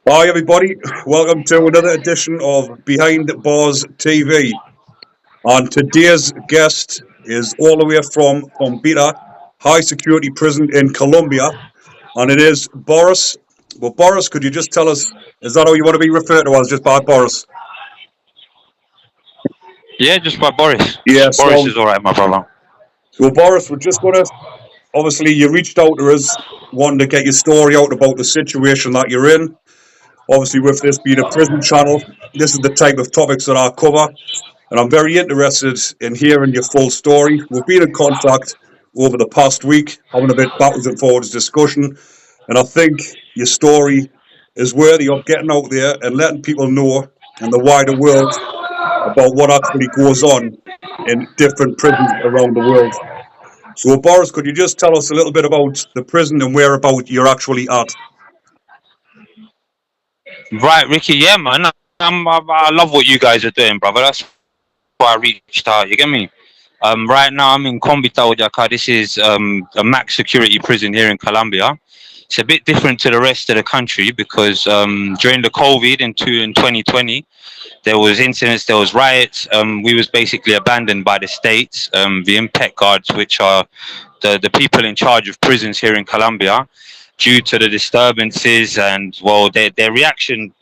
Hi everybody, welcome to another edition of Behind Bars TV. And today's guest is all the way from Bombita High Security Prison in Colombia, and it is Boris. Well, Boris, could you just tell us, is that how you want to be referred to as, just by Boris? Yeah, just by Boris. Yeah, Boris so, is all right, my brother. well, Boris, we're just going to, obviously, you reached out to us, wanting to get your story out about the situation that you're in. Obviously, with this being a prison channel, this is the type of topics that I cover, and I'm very interested in hearing your full story. We've been in contact over the past week, having a bit backwards and forwards discussion, and I think your story is worthy of getting out there and letting people know in the wider world about what actually goes on in different prisons around the world. So, Boris, could you just tell us a little bit about the prison and whereabout you're actually at? Right, Ricky. Yeah, man. I love what you guys are doing, brother. That's why I reached out. You get me? Right now, I'm in Bogot&aacute. This is a max security prison here in Colombia. It's a bit different to the rest of the country because during the COVID in 2020, there was incidents, there was riots. We was basically abandoned by the states, the impact guards, which are the people in charge of prisons here in Colombia, due to the disturbances and, well, their reaction.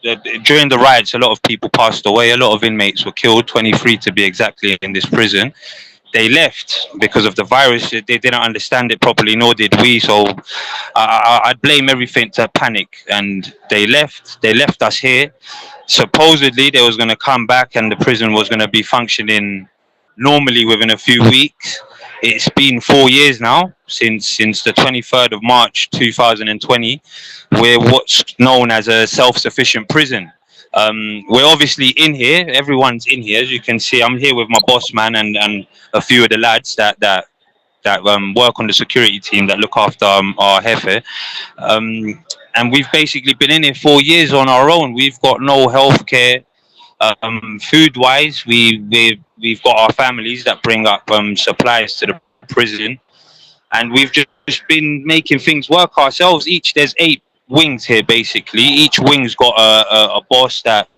During the riots, a lot of people passed away, a lot of inmates were killed, 23 to be exactly, in this prison. They left because of the virus. They didn't understand it properly, nor did we. So I'd blame everything to panic, and they left. They left us here. Supposedly they was going to come back and the prison was going to be functioning normally within a few weeks. It's been 4 years now since the 23rd of March 2020. We're what's known as a self-sufficient prison. We're obviously in here. Everyone's in here, as you can see. I'm here with my boss man and a few of the lads that work on the security team that look after our jefe. And we've basically been in here 4 years on our own. We've got no healthcare. Food wise, we've got our families that bring up supplies to the prison, and we've just been making things work ourselves. There's 8 wings here basically. Each wing's got a boss that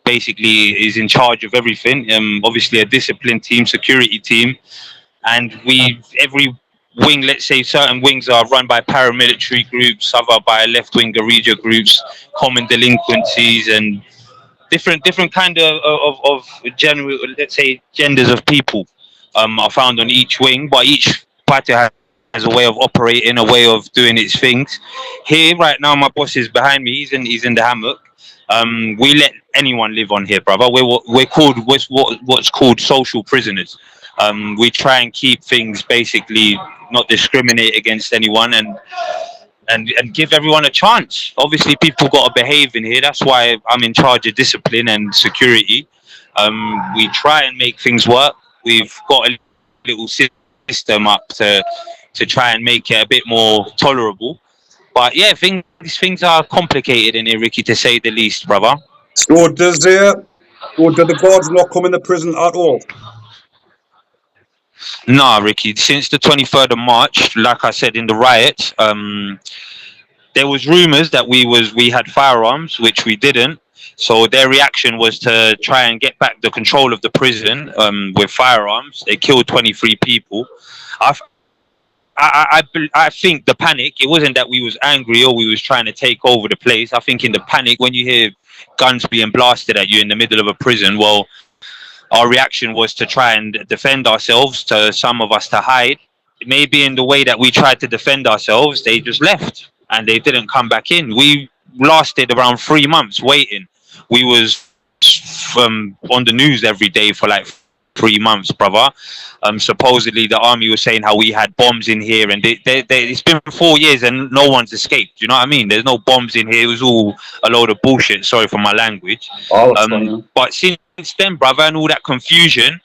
basically is in charge of everything. Obviously a discipline team, security team, and every wing, let's say certain wings are run by paramilitary groups, other by left-wing guerrilla groups, common delinquencies, and different kind of general, let's say, genders of people are found on each wing, but each party has a way of operating, a way of doing its things. Here right now, my boss is behind me. He's in the hammock. We let anyone live on here, brother. We're called what's called social prisoners. We try and keep things basically not discriminate against anyone, and give everyone a chance. Obviously, people got to behave in here. That's why I'm in charge of discipline and security. We try and make things work. We've got a little system up to try and make it a bit more tolerable. But yeah, things are complicated in here, Ricky, to say the least, brother. So do the guards not come in the prison at all? Nah, Ricky. Since the 23rd of March, like I said in the riot, there was rumors that we had firearms, which we didn't. So their reaction was to try and get back the control of the prison with firearms. They killed 23 people. I think the panic, it wasn't that we was angry or we was trying to take over the place. I think in the panic, when you hear guns being blasted at you in the middle of a prison, well, our reaction was to try and defend ourselves, to some of us to hide. Maybe in the way that we tried to defend ourselves, they just left and they didn't come back in. We lasted around 3 months waiting. We was on the news every day for like 3 months, brother. Supposedly the army was saying how we had bombs in here, and it's been 4 years and no one's escaped. You know what I mean? There's no bombs in here. It was all a load of bullshit. Sorry for my language. But since then, brother, and all that confusion,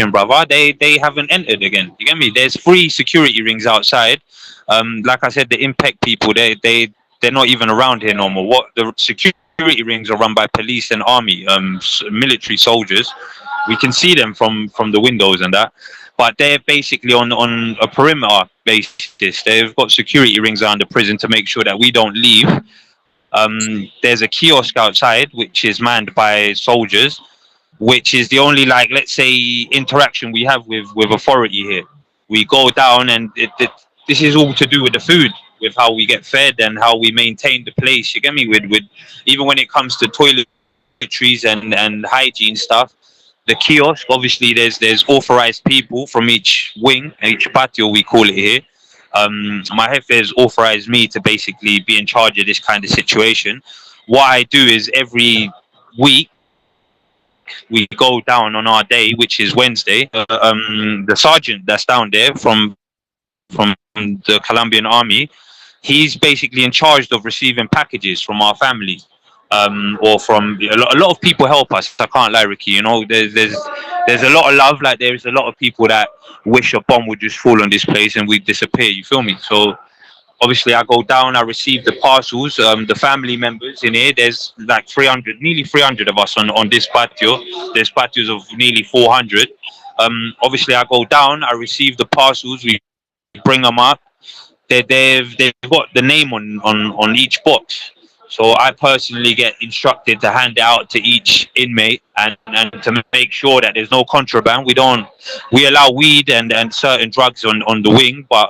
brother, they haven't entered again. You get me? There's 3 security rings outside. Like I said, the impact people, they're not even around here no more. What the security rings are run by police and army, military soldiers. We can see them from the windows and that. but they're basically on a perimeter basis. They've got security rings around the prison to make sure that we don't leave. There's a kiosk outside which is manned by soldiers, which is the only, like, let's say, interaction we have with authority here. We go down, and this is all to do with the food, with how we get fed and how we maintain the place. You get me? With even when it comes to toiletries and hygiene stuff, the kiosk, obviously there's authorized people from each wing, each patio we call it here. My jefe has authorized me to basically be in charge of this kind of situation. What I do is every week we go down on our day, which is Wednesday. The sergeant that's down there from the Colombian army, he's basically in charge of receiving packages from our family, or from a lot of people help us. I can't lie, Ricky. You know, there's a lot of love. Like, there's a lot of people that wish a bomb would just fall on this place and we disappear. You feel me? So obviously I go down, I receive the parcels, the family members in here. There's like 300, nearly 300 of us on this patio. There's patios of nearly 400. Obviously I go down, I receive the parcels, we bring them up. They've got the name on each box. So I personally get instructed to hand it out to each inmate, and to make sure that there's no contraband. We allow weed and certain drugs on the wing, but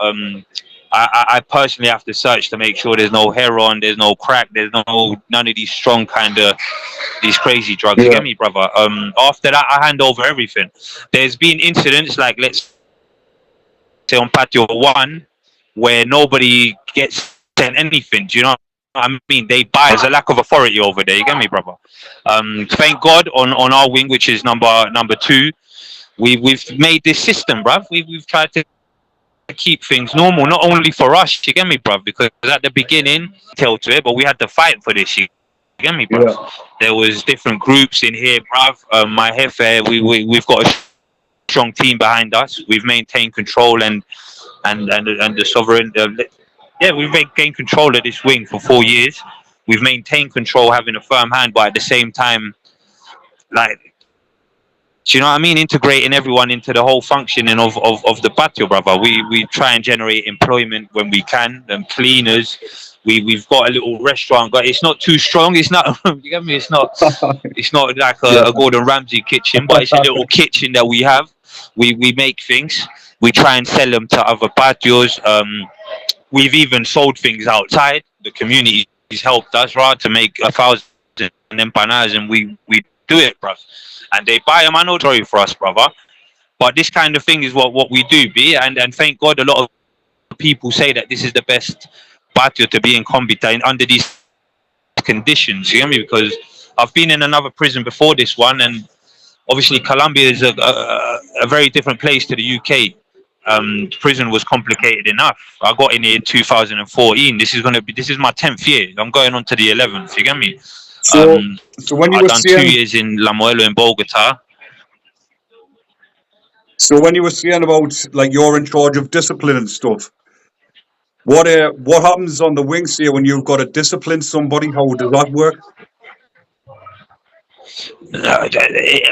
I personally have to search to make sure there's no heroin, there's no crack, there's none of these strong kind of, these crazy drugs. You get me, brother? After that, I hand over everything. There's been incidents, like, let's say on patio 1, where nobody gets sent anything. Do you know what I mean? They buy. There's a lack of authority over there. You get me, brother? Thank God on our wing, which is number 2, we've made this system, bruv. We've tried to keep things normal, not only for us, you get me, bruv, because at the beginning, tell to it, but we had to fight for this, you get me, bruv. Yeah. There was different groups in here, bruv. My jefe, we've got a strong team behind us. We've maintained control and the sovereign, we've gained control of this wing for 4 years. We've maintained control, having a firm hand, but at the same time, like, do you know what I mean? Integrating everyone into the whole functioning of the patio, brother. We try and generate employment when we can. Cleaners. We've got a little restaurant, but it's not too strong. It's not. You get me? It's not like a Gordon Ramsay kitchen, but it's a little kitchen that we have. We make things. We try and sell them to other patios. We've even sold things outside. The community has helped us, right, to make 1,000 empanadas, and we do it, bruv. And they buy them. I know, sorry for us, brother. But this kind of thing is what we do, be. And thank God a lot of people say that this is the best patio to be in Colombia under these conditions. You know me? Because I've been in another prison before this one, and obviously Colombia is a very different place to the UK. Prison was complicated enough. I got in here in 2014. This is my 10th year. I'm going on to the 11th. You get me? So when you I've were done saying 2 years in La Muela in Bogota. So when you were saying about, like, you're in charge of discipline and stuff, what happens on the wings here when you've got to discipline somebody? How does that work?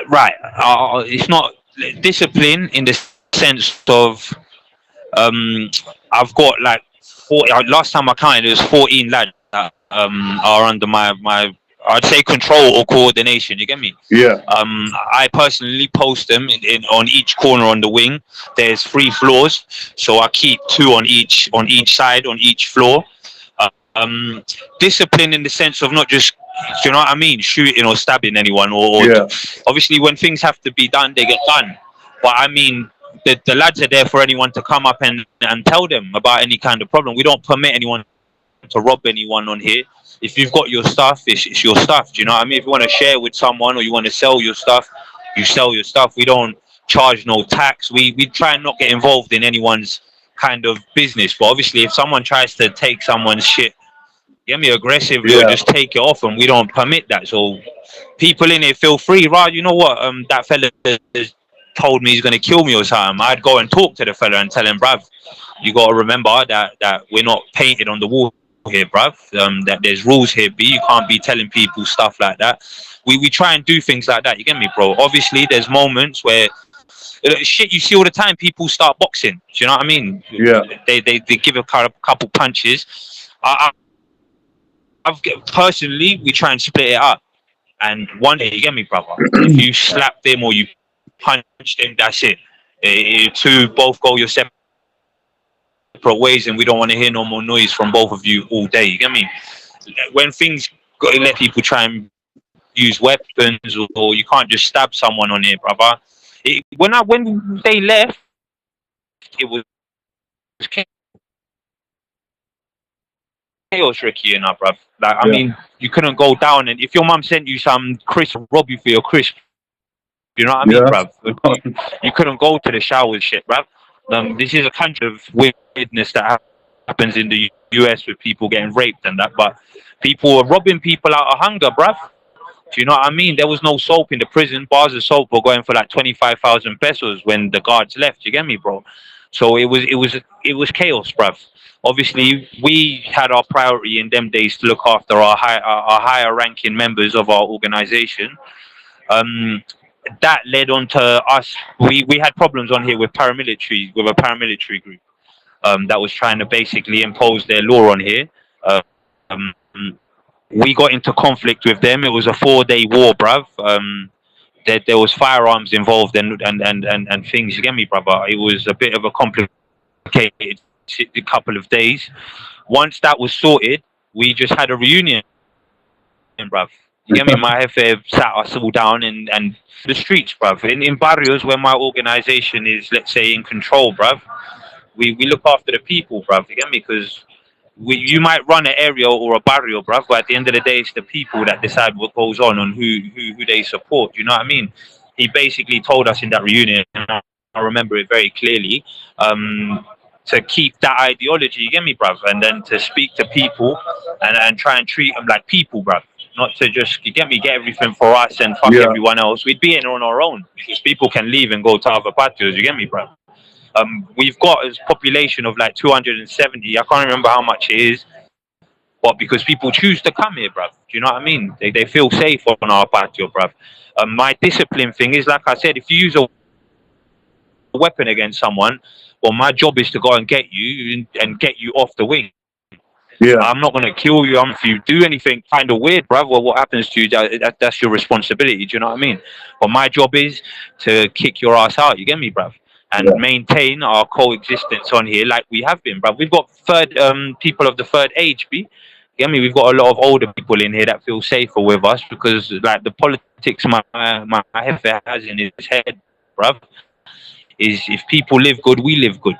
Right. It's not discipline in the sense of I've got like 40. Last time I counted, there's 14 lads that are under my I'd say control or coordination. You get me? Yeah. I personally post them on each corner on the wing. There's 3 floors, so I keep 2 on each side on each floor. Discipline in the sense of not just, you know what I mean, shooting or stabbing anyone, or obviously when things have to be done, they get done. But I mean, the lads are there for anyone to come up and tell them about any kind of problem. We don't permit anyone to rob anyone on here. If you've got your stuff, it's your stuff. Do you know what I mean? If you want to share with someone or you want to sell your stuff, you sell your stuff. We don't charge no tax. We try and not get involved in anyone's kind of business. But obviously, if someone tries to take someone's shit, get me aggressively, or just take it off, and we don't permit that. So people in here feel free, right? You know what? That fella told me he's gonna kill me or something. I'd go and talk to the fella and tell him, bruv, you gotta remember that we're not painted on the wall here, bruv. That there's rules here, B. You can't be telling people stuff like that. We try and do things like that. You get me, bro? Obviously, there's moments where shit you see all the time. People start boxing. Do you know what I mean? Yeah. They give a couple punches. Personally, we try and split it up. And one day, you get me, brother. If you slap them or you punch them, that's it. Two both go your separate ways, and we don't want to hear no more noise from both of you all day. You get me? When things let people try and use weapons, or you can't just stab someone on it, brother. When they left, it was chaos, Ricky, you know, bruv. Like, I mean, you couldn't go down, and if your mum sent you some crisp, rob you for your crisp, you know what I mean, bruv? You couldn't go to the showers, shit, bruv. This is a country of weirdness that happens in the US with people getting raped and that, but people were robbing people out of hunger, bruv. Do you know what I mean? There was no soap in the prison. Bars of soap were going for like 25,000 pesos when the guards left. You get me, bro? So it was chaos, bruv. Obviously, we had our priority in them days to look after our higher ranking members of our organization. That led on to us. We had problems on here with a paramilitary group that was trying to basically impose their law on here. Um, we got into conflict with them. It was a 4-day war, bruv. There was firearms involved and things. You get me, brother? It was a bit of a complicated couple of days. Once that was sorted, we just had a reunion, bruv. You get me? My jefe sat us all down and the streets, bruv. In barrios where my organization is, let's say, in control, bruv. We look after the people, bruv. You get me? Because you might run an area or a barrio, bruv, but at the end of the day, it's the people that decide what goes on and who they support. You know what I mean? He basically told us in that reunion, and I remember it very clearly, to keep that ideology, you get me, bruv, and then to speak to people and try and treat them like people, bruv. Not to just, you get me, get everything for us and fuck everyone else. We'd be in on our own because people can leave and go to other patios, you get me, bruv. We've got a population of like 270. I can't remember how much it is, but because people choose to come here, bruv. Do you know what I mean? They feel safe on our patio, bruv. My discipline thing is, like I said, if you use a weapon against someone, well, my job is to go and get you and get you off the wing. Yeah. I'm not going to kill you. If you do anything kind of weird, bruv, well, what happens to you, that's your responsibility. Do you know what I mean? But my job is to kick your ass out. You get me, bruv? And maintain our coexistence on here like we have been, bruv. We've got people of the third age, B. You get me? We've got a lot of older people in here that feel safer with us because, like, the politics my jefe has in his head, bruv, is if people live good, we live good.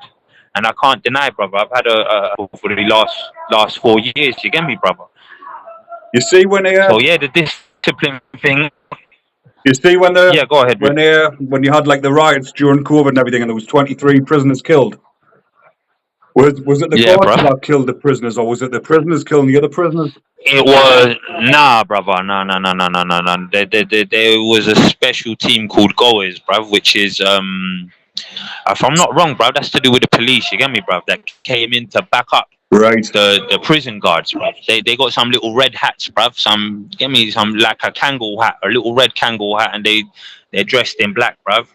And I can't deny, brother, I've had for the last 4 years. You get me, brother? You see when they so yeah, the discipline thing. You see when the go ahead. When you had like the riots during COVID and everything, and there was 23 prisoners killed. Was it the guards that killed the prisoners, or was it the prisoners killing the other prisoners? It was brother, no. There was a special team called Goers, bruv, which is if I'm not wrong, bruv, that's to do with the police. You get me, bruv? That came in to back up the prison guards, bruv. They got some little red hats, bruv. Some like a Kangol hat, a little red Kangol hat, and they're dressed in black, bruv.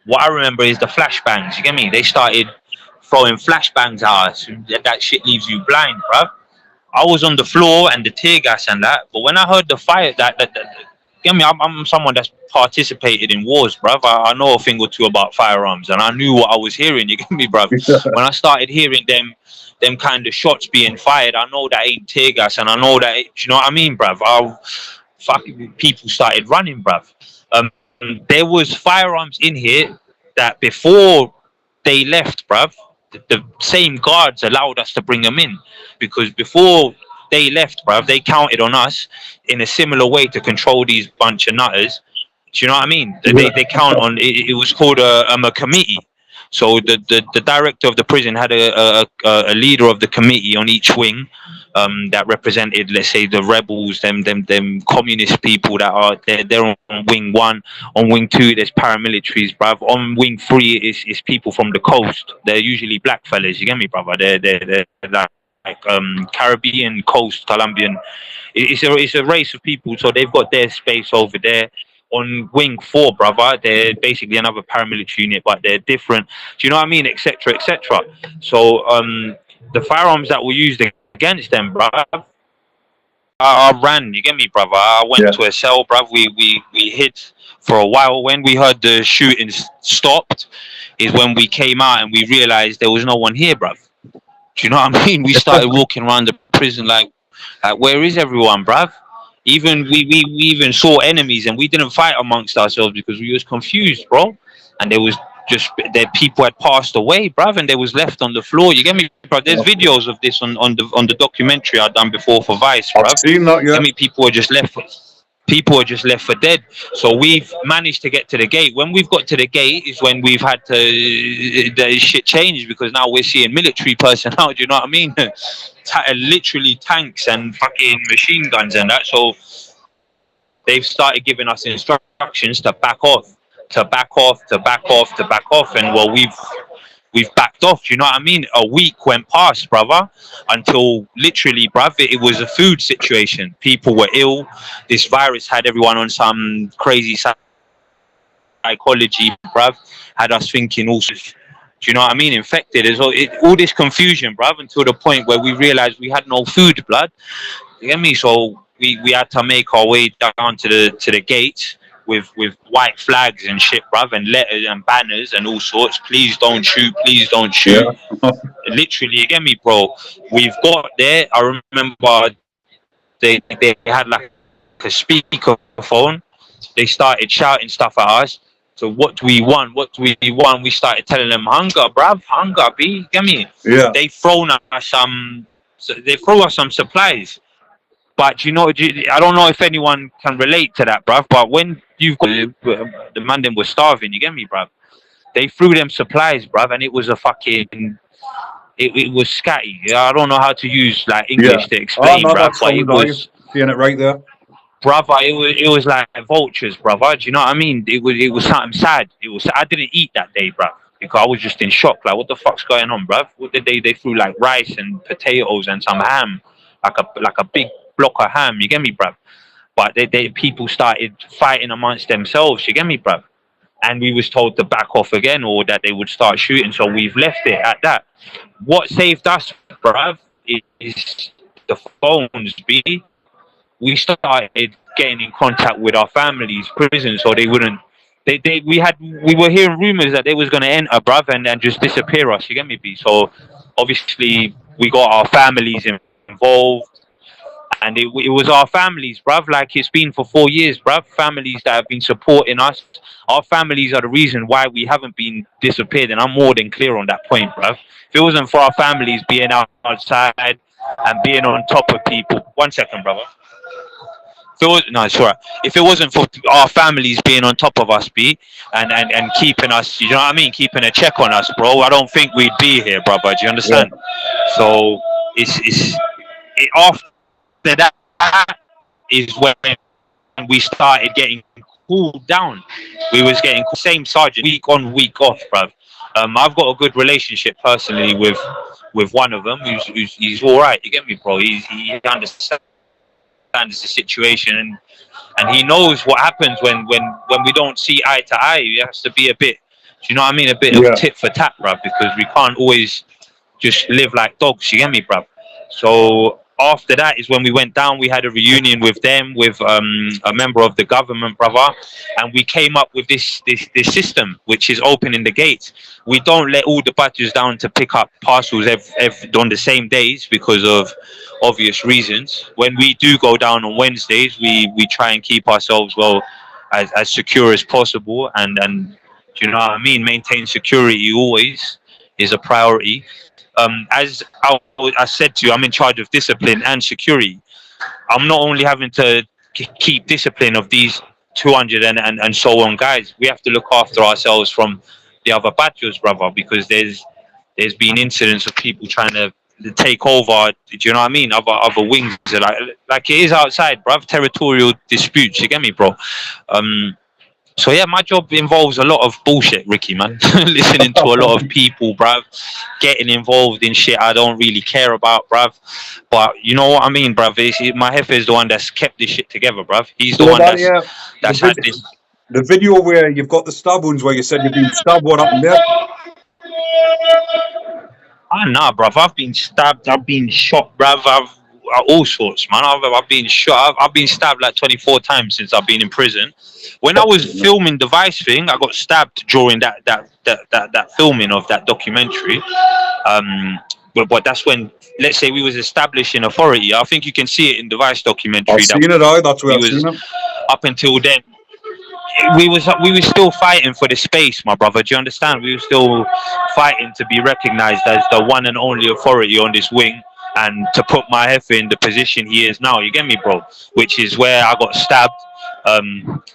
What I remember is the flashbangs. You get me? They started throwing flashbangs at us. That shit leaves you blind, bruv. I was on the floor and the tear gas and that, but when I heard the fire, get me, I'm someone that's participated in wars, bruv. I know a thing or two about firearms, and I knew what I was hearing. You get me, bruv? When I started hearing them kind of shots being fired, I know that ain't tear gas, and I know that, you know what I mean, bruv? Fucking people started running, bruv. There was firearms in here that before they left, bruv, the same guards allowed us to bring them in, because before they left, bruv, they counted on us in a similar way to control these bunch of nutters. Do you know what I mean? They count on it. It was called a committee. So the director of the prison had a leader of the committee on each wing that represented, let's say, the rebels, them communist people that are they're on wing 1. On wing 2, there's paramilitaries, bruv. On wing 3 is people from the coast. They're usually black fellas. You get me, brother? They're like Caribbean coast, Colombian. It's a race of people, so they've got their space over there. on wing 4, brother. They're basically another paramilitary unit, but they're different. Do you know what I mean? Etc. Etc. So the firearms that were used against them, brother, I ran. You get me, brother? I went Yeah. to a cell, bruv. We hid for a while. When we heard the shooting stopped, is when we came out and we realized there was no one here, bruv. Do you know what I mean? We started walking around the prison like where is everyone, bruv? Even we even saw enemies and we didn't fight amongst ourselves because we was confused, bro. And there was just that people had passed away, bruv, and they was left on the floor. You get me, bro? There's videos of this on the documentary I done before for Vice, I've bruv. seen that, yeah. Get me? People are just left for dead. So we've managed to get to the gate. When we've got to the gate is when we've had to the shit changed because now we're seeing military personnel. Do you know what I mean? Literally tanks and fucking machine guns and that. So they've started giving us instructions to back off, to back off, to back off, to back off. And well, we've backed off. Do you know what I mean? A week went past, brother, until literally, bruv, it was a food situation. People were ill. This virus had everyone on some crazy psychology, bruv. Had us thinking all. Do you know what I mean? Infected. There's all this confusion, bruv, until the point where we realized we had no food, blood. You get me? So we had to make our way down to the gate with white flags and shit, bruv, and letters and banners and all sorts. Please don't shoot. Please don't shoot. Yeah. Literally, you get me, bro? We've got there. I remember they had like a speaker phone. They started shouting stuff at us. So what do we want? What do we want? We started telling them hunger, bruv, hunger, B. Get me? Yeah. They thrown us they throw us some supplies. But you know, I don't know if anyone can relate to that, bruv. But when you've got the man them was starving, you get me, bruv? They threw them supplies, bruv, and it was a fucking. It was scatty. I don't know how to use like English to explain, bruv. But it was seeing it right there, brother. It was like vultures, brother. Do you know what I mean? It was something sad. I didn't eat that day, bruv, because I was just in shock. Like, what the fuck's going on, bruv? What did they threw like rice and potatoes and some ham, like a big block of ham. You get me, bruv? But people started fighting amongst themselves. You get me, bruv? And we was told to back off again, or that they would start shooting. So we've left it at that. What saved us, bruv, is the phones. B. We started getting in contact with our families, prisons, so they wouldn't. We were hearing rumors that they was gonna enter, bruv, and just disappear us. You get me, B? So obviously we got our families involved. And it was our families, bruv, like it's been for 4 years, bruv. Families that have been supporting us. Our families are the reason why we haven't been disappeared, and I'm more than clear on that point, bruv. If it wasn't for our families being outside and being on top of people. 1 second, brother. It's all right. If it wasn't for our families being on top of us, B, and keeping us, you know what I mean, keeping a check on us, bro, I don't think we'd be here, brother. Do you understand? Yeah. So after that is when we started getting cooled down. We was getting same sergeant week on, week off, bruv. I've got a good relationship personally with one of them. He's all right. You get me, bro? He understands the situation and he knows what happens when we don't see eye to eye. It has to be a bit. Do you know what I mean? A bit of tit for tat, bruv, because we can't always just live like dogs. You get me, bruv? So after that is when we went down. We had a reunion with them, with a member of the government, brother, and we came up with this system, which is opening the gates. We don't let all the badgers down to pick up parcels on the same days because of obvious reasons. When we do go down on Wednesdays, we try and keep ourselves as secure as possible, and do you know what I mean? Maintain security always is a priority. As I said to you, I'm in charge of discipline and security. I'm not only having to keep discipline of these 200 and so on guys. We have to look after ourselves from the other badgers, brother, because there's been incidents of people trying to take over. Do you know what I mean? Other wings, like it is outside, bruv. Territorial disputes. You get me, bro? So yeah, my job involves a lot of bullshit, Ricky, man. Listening to a lot of people, bruv. Getting involved in shit I don't really care about, bruv. But you know what I mean, bruv. My heifer is the one that's kept this shit together, bruv. He's the So one that, yeah, that's had this. the video where you've got the stab wounds where you said you've been stabbed, what happened there? Ah, nah, bruv. I've been stabbed. I've been shot, bruv. All sorts, man. I've been shot. I've been stabbed like 24 times since I've been in prison. When I was filming the Vice thing, I got stabbed during that filming of that documentary. But that's when, let's say, we was establishing authority. I think you can see it in the Vice documentary. I've seen it, that's where I've seen it. Up until then, we was still fighting for the space, my brother. Do you understand? We were still fighting to be recognized as the one and only authority on this wing, and to put my heifer in the position he is now. You get me, bro? Which is where I got stabbed.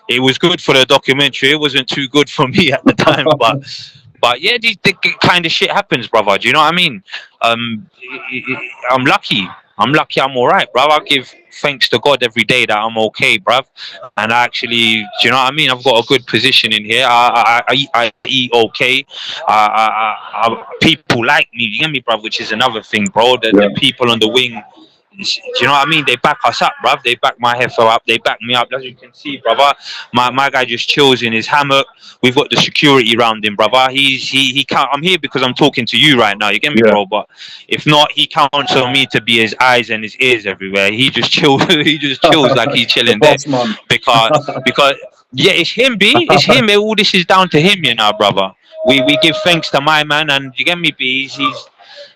It was good for the documentary. It wasn't too good for me at the time, but yeah, this kind of shit happens, brother. Do you know what I mean? I'm lucky. I'm all right, bruv. I give thanks to God every day that I'm okay, bruv. And I actually, do you know what I mean? I've got a good position in here. I eat okay. People like me, you get me, bruv, which is another thing, bro. The people on the wing, do you know what I mean? They back us up, bruv. They back my heifer up. They back me up. As you can see, brother, my guy just chills in his hammock. We've got the security around him, brother. He can't. I'm here because I'm talking to you right now. You get me, bro? But if not, he counts on me to be his eyes and his ears everywhere. He just chills. He just chills like he's chilling there. Because yeah, it's him, B. It's him. All this is down to him, you know, brother. We give thanks to my man, and you get me, B.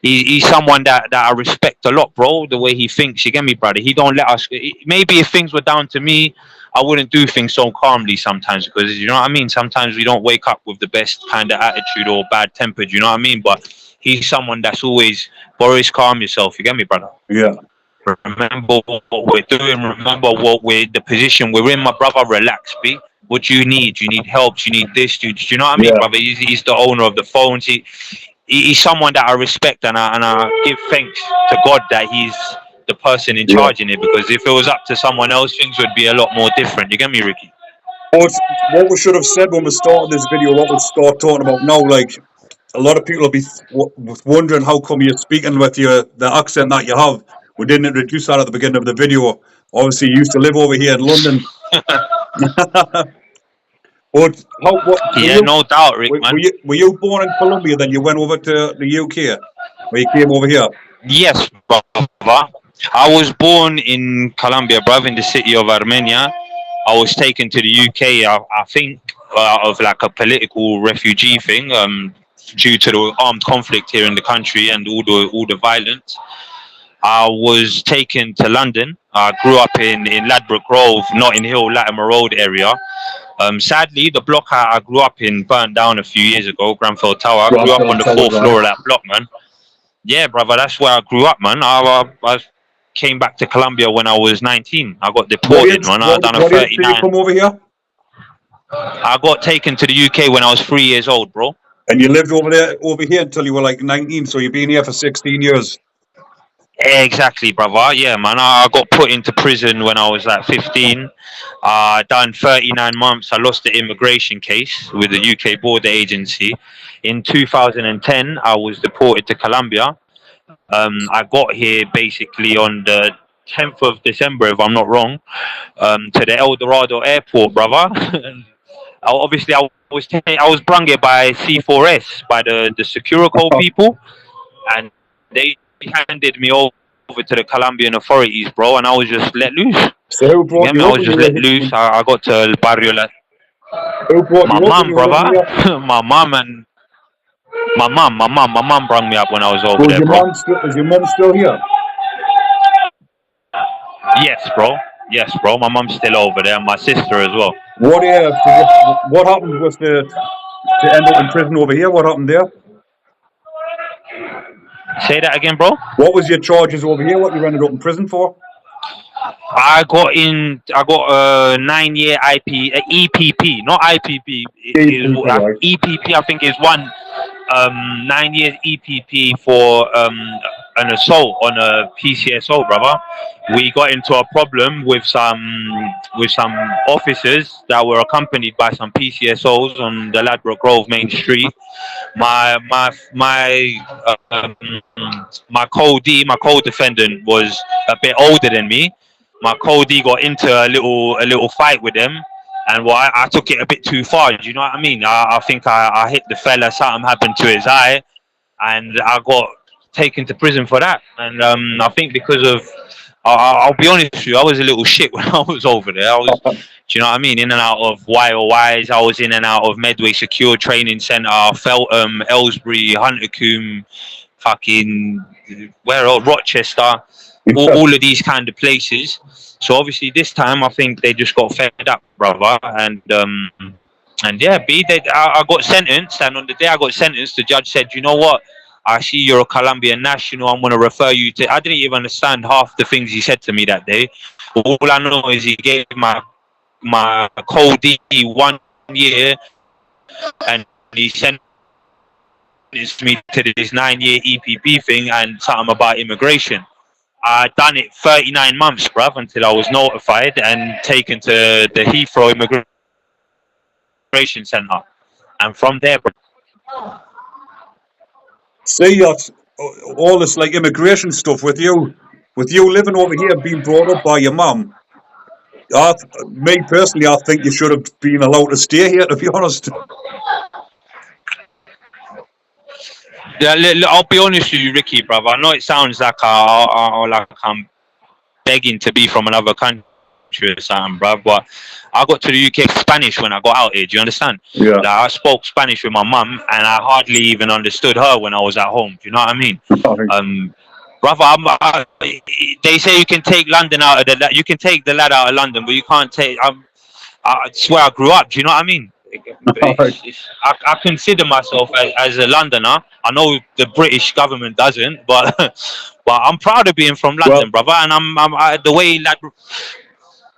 He's someone that I respect a lot, bro. The way he thinks, you get me, brother. He don't let us. Maybe if things were down to me, I wouldn't do things so calmly sometimes, because you know what I mean. Sometimes we don't wake up with the best kind of attitude or bad tempered. You know what I mean. But he's someone that's always, Boris, calm yourself. You get me, brother. Yeah. Remember what we're doing. Remember the position we're in, my brother. Relax, B. What do you need? You need help. You need this. Do you know what I mean, brother? He's the owner of the phones. He's someone that I respect, and I give thanks to God that he's the person in charge in it, because if it was up to someone else, things would be a lot more different. You get me, Ricky? What we should have said when we started this video, what we start talking about now, like, a lot of people will be wondering how come you're speaking with the accent that you have. We didn't introduce that at the beginning of the video. Obviously, you used to live over here in London. No doubt, Rick, man. Were you born in Colombia, then you went over to the UK, or you came over here? Yes, brother. I was born in Colombia, brother, in the city of Armenia. I was taken to the UK, I think, out of like a political refugee thing, due to the armed conflict here in the country and all the violence. I was taken to London. I grew up in Ladbroke Grove, Notting Hill, Latimer Road area. Sadly, the block I grew up in burned down a few years ago, Grenfell Tower. I grew up on the 4th floor of that block, man. Yeah, brother, that's where I grew up, man. I came back to Colombia when I was 19. I got deported, man. I done a 39. Did you come over here? I got taken to the UK when I was 3 years old, bro. And you lived over here until you were like 19, so you've been here for 16 years. Exactly, brother. Yeah, man. I got put into prison when I was like 15. Done 39 months. I lost the immigration case with the UK border agency. In 2010, I was deported to Colombia. I got here basically on the 10th of December, if I'm not wrong, to the El Dorado airport, brother. Obviously, I was brung here by C4S, by the Securico people, and they handed me over to the Colombian authorities, bro, and I was just let loose. So who brought you I was just let loose. I got to El Barrio. Who brought my you mom, brother. My mom brought me up when I was over there, bro. Is your mom still here? Yes, bro. My mom's still over there. My sister as well. What happened with to end up in prison over here? What happened there? Say that again, bro. What was your charges over here? What you ended up in prison for? I got a 9-year EPP, not IPP. EPP, I think, is one 9 years EPP for an assault on a PCSO, brother. We got into a problem with some officers that were accompanied by some PCSOs on the Ladbroke Grove main street. My my co-defendant was a bit older than me. My co-D got into a little fight with them, and I took it a bit too far. Do you know what I mean? I think I hit the fella. Something happened to his eye, and I got taken to prison for that. And I think because of, I'll be honest with you, I was a little shit when I was over there. I was, do you know what I mean? In and out of YOYs, I was in and out of Medway Secure Training Centre, Feltham, Aylesbury, Huntercombe, fucking where else? Rochester, all of these kind of places. So obviously this time I think they just got fed up, brother, and yeah, I got sentenced, and on the day I got sentenced, the judge said, you know what? I see you're a Colombian national. I'm going to refer you to. I didn't even understand half the things he said to me that day. All I know is he gave my co-D 1 year, and he sentenced me to this 9-year EPP thing and something about immigration. I done it 39 months, bruv, until I was notified and taken to the Heathrow Immigration Centre, and from there, bruv. See, all this like immigration stuff with you living over here, being brought up by your mum. Me personally, I think you should have been allowed to stay here. To be honest. Yeah, I'll be honest with you, Ricky, brother. I know it sounds like I'm begging to be from another country or something, bruv, but I got to the UK Spanish when I got out here. Do you understand? Yeah. Like, I spoke Spanish with my mum, and I hardly even understood her when I was at home. Do you know what I mean? Brother, they say you can take London out of you can take the lad out of London, but you can't take. It's where I grew up. Do you know what I mean? I consider myself as a Londoner. I know the British government doesn't, but but I'm proud of being from London, brother. And I'm the way that.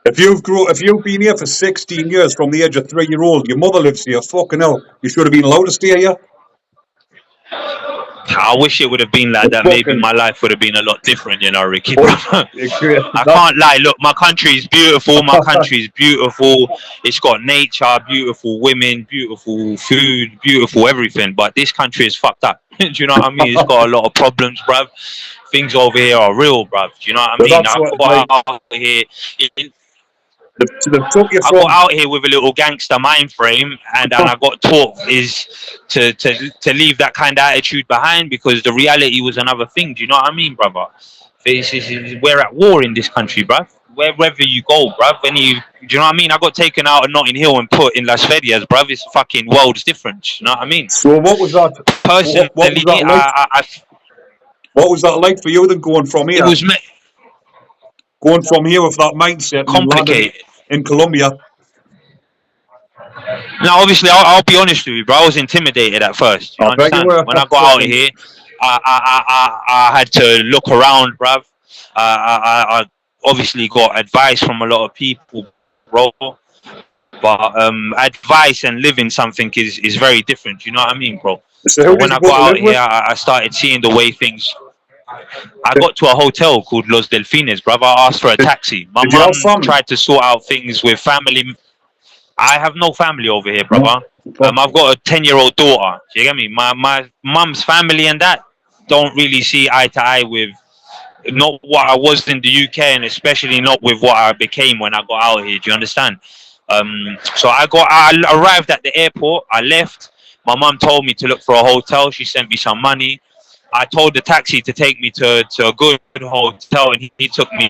If you've been here for 16 years from the age of 3-year-old, your mother lives here. Fucking hell, you should have been allowed to stay here. I wish it would have been like that. Maybe my life would have been a lot different, you know, Ricky. I can't lie. Look, my country is beautiful. My country is beautiful. It's got nature, beautiful women, beautiful food, beautiful everything. But this country is fucked up. Do you know what I mean? It's got a lot of problems, bruv. Things over here are real, bruv. Do you know what I mean? I got out here. I got out here with a little gangster mind frame, and I got taught is to leave that kind of attitude behind, because the reality was another thing. Do you know what I mean, brother? We're at war in this country, bruv. Wherever you go, bruv. Do you know what I mean? I got taken out of Notting Hill and put in Las Vegas, bruv. It's fucking world's different. You know what I mean? So what was that? Personally, what was that like for you then, going from here? It was going from here with that mindset. Complicated. In Colombia. Now, obviously, I'll be honest with you, bro. I was intimidated at first. You understand? When I got out of here, I had to look around, bruv. I obviously got advice from a lot of people, bro. But advice and living something is very different. You know what I mean, bro? So when I got out here, I started seeing the way things. I got to a hotel called Los Delfines, brother. I asked for a taxi. My mum tried to sort out things with family. I have no family over here, brother. I've got a 10-year-old daughter. Do you get me? My mum's family and that don't really see eye to eye with not what I was in the UK, and especially not with what I became when I got out here. Do you understand? So I arrived at the airport. I left. My mum told me to look for a hotel. She sent me some money. I told the taxi to take me to a good hotel, and he took me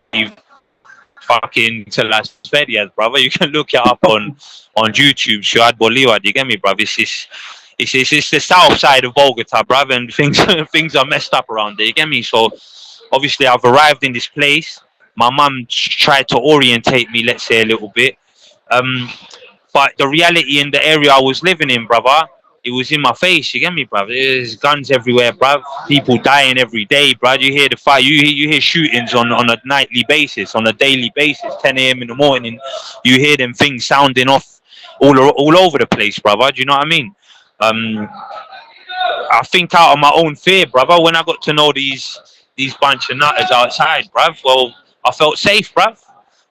fucking to Las Vegas, brother. You can look it up on YouTube. Ciudad Bolívar, you get me, brother? It's the south side of Bogota, brother, and things are messed up around there. You get me? So obviously I've arrived in this place. My mum tried to orientate me, let's say, a little bit. But the reality in the area I was living in, brother, it was in my face. You get me, bruv? There's guns everywhere, bruv. People dying every day, bruv. You hear the fight. You hear shootings on a nightly basis, on a daily basis. 10 a.m. in the morning, you hear them things sounding off all over the place, brother. Do you know what I mean? I think out of my own fear, brother. When I got to know these these bunch of nutters outside, bruv. Well, I felt safe, bruv.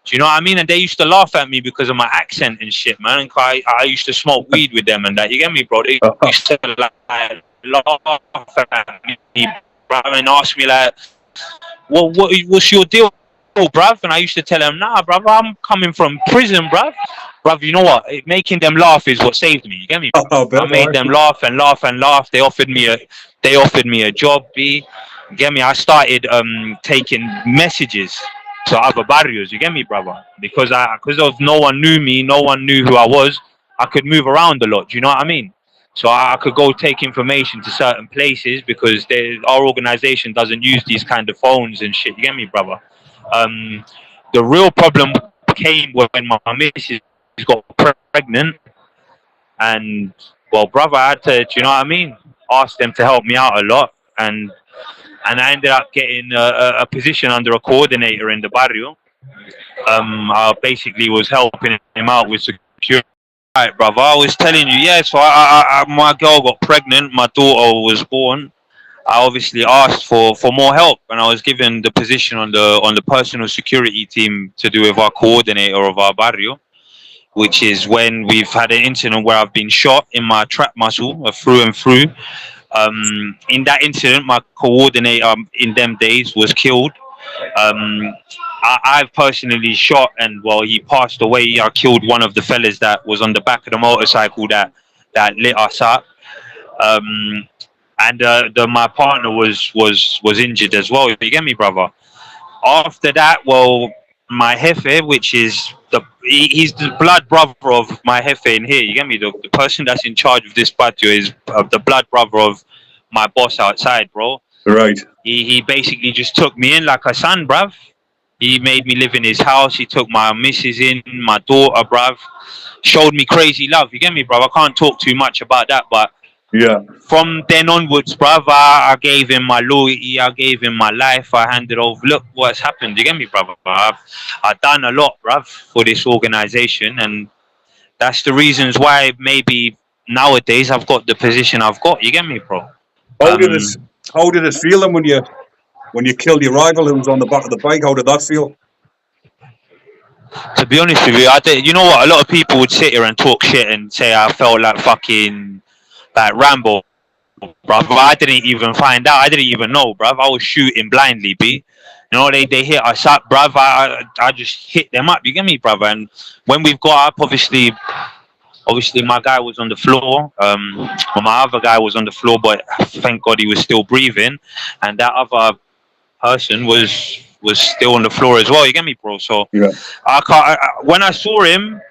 Do you know what I mean? And they used to laugh at me because of my accent and shit, man. And I used to smoke weed with them and that. You get me, bro? They used to like laugh at me, bruv, and ask me like, what's your deal, bruv? And I used to tell them, nah, bruv, I'm coming from prison, bruv. Bruv, you know what? Making them laugh is what saved me. You get me? I made them laugh and laugh and laugh. They offered me a job. B. You get me? I started taking messages to other barrios. You get me, brother? Because of no one knew me, no one knew who I was. I could move around a lot. Do you know what I mean? So I could go take information to certain places because our organization doesn't use these kind of phones and shit. You get me, brother? The real problem came when my missus got pregnant, and well, brother, I had to, do you know what I mean? Ask them to help me out a lot, and I ended up getting a position under a coordinator in the barrio. I basically was helping him out with security. Right, brother. I was telling you, yeah. So my girl got pregnant. My daughter was born. I obviously asked for more help, and I was given the position on the personal security team to do with our coordinator of our barrio, which is when we've had an incident where I've been shot in my trap muscle through and through. In that incident, my coordinator in them days was killed. I've personally shot, and well, he passed away. I killed one of the fellas that was on the back of the motorcycle that lit us up. And my partner was injured as well. You get me, brother? After that, well, my jefe, which is he's the blood brother of my jefe in here. You get me? The person that's in charge of this patio is the blood brother of my boss outside, bro. Right. He basically just took me in like a son, bruv. He made me live in his house. He took my missus in, my daughter, bruv. Showed me crazy love. You get me, bruv? I can't talk too much about that, but yeah. From then onwards, bruv, I gave him my loyalty. I gave him my life. I handed over. Look what's happened. You get me, bruv? I've done a lot, bruv, for this organization, and that's the reasons why maybe nowadays I've got the position I've got. You get me, bro? How did it feel then when you killed your rival who was on the back of the bike? How did that feel? To be honest with you, you know what? A lot of people would sit here and talk shit and say I felt like fucking like Rambo, bruv. But I didn't even find out. I didn't even know, bruv. I was shooting blindly, B. You know, they hit us up, bruv. I just hit them up. You get me, bruv? And when we've got up, obviously my guy was on the floor. My other guy was on the floor, but thank God he was still breathing. And that other person was still on the floor as well. You get me, bro? So yeah. When I saw him,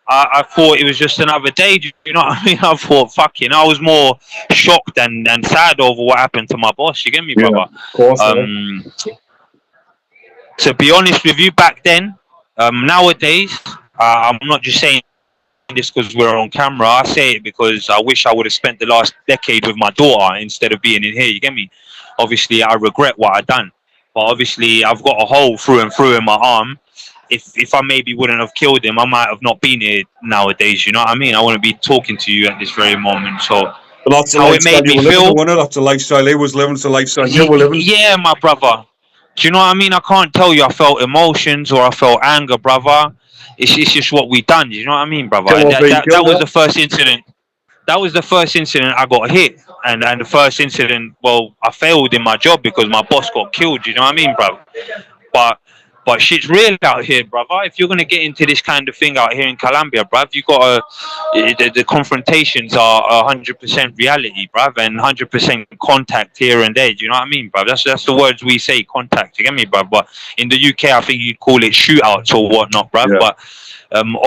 I thought it was just another day. You know what I mean? I thought, fucking, I was more shocked and sad over what happened to my boss. You get me, brother? Of course, to be honest with you, back then, nowadays, I'm not just saying this because we're on camera. I say it because I wish I would have spent the last decade with my daughter instead of being in here. You get me? Obviously, I regret what I done, but obviously, I've got a hole through and through in my arm. If I maybe wouldn't have killed him, I might have not been here nowadays. You know what I mean? I wouldn't be talking to you at this very moment. So that's how it made me feel. That's the lifestyle he was living. It's the lifestyle you were living. Yeah, my brother. Do you know what I mean? I can't tell you I felt emotions or I felt anger, brother. It's just what we done. You know what I mean, brother? That was the first incident. That was the first incident I got hit, and the first incident. Well, I failed in my job because my boss got killed. You know what I mean, brother? But shit's real out here, brother. If you're gonna get into this kind of thing out here in Colombia, bruv, you gotta. The confrontations are 100% reality, bruv, and 100% contact here and there. Do you know what I mean, bruv? That's the words we say, contact. You get me, bruv? But in the UK, I think you'd call it shootouts or whatnot, bruv. Yeah. But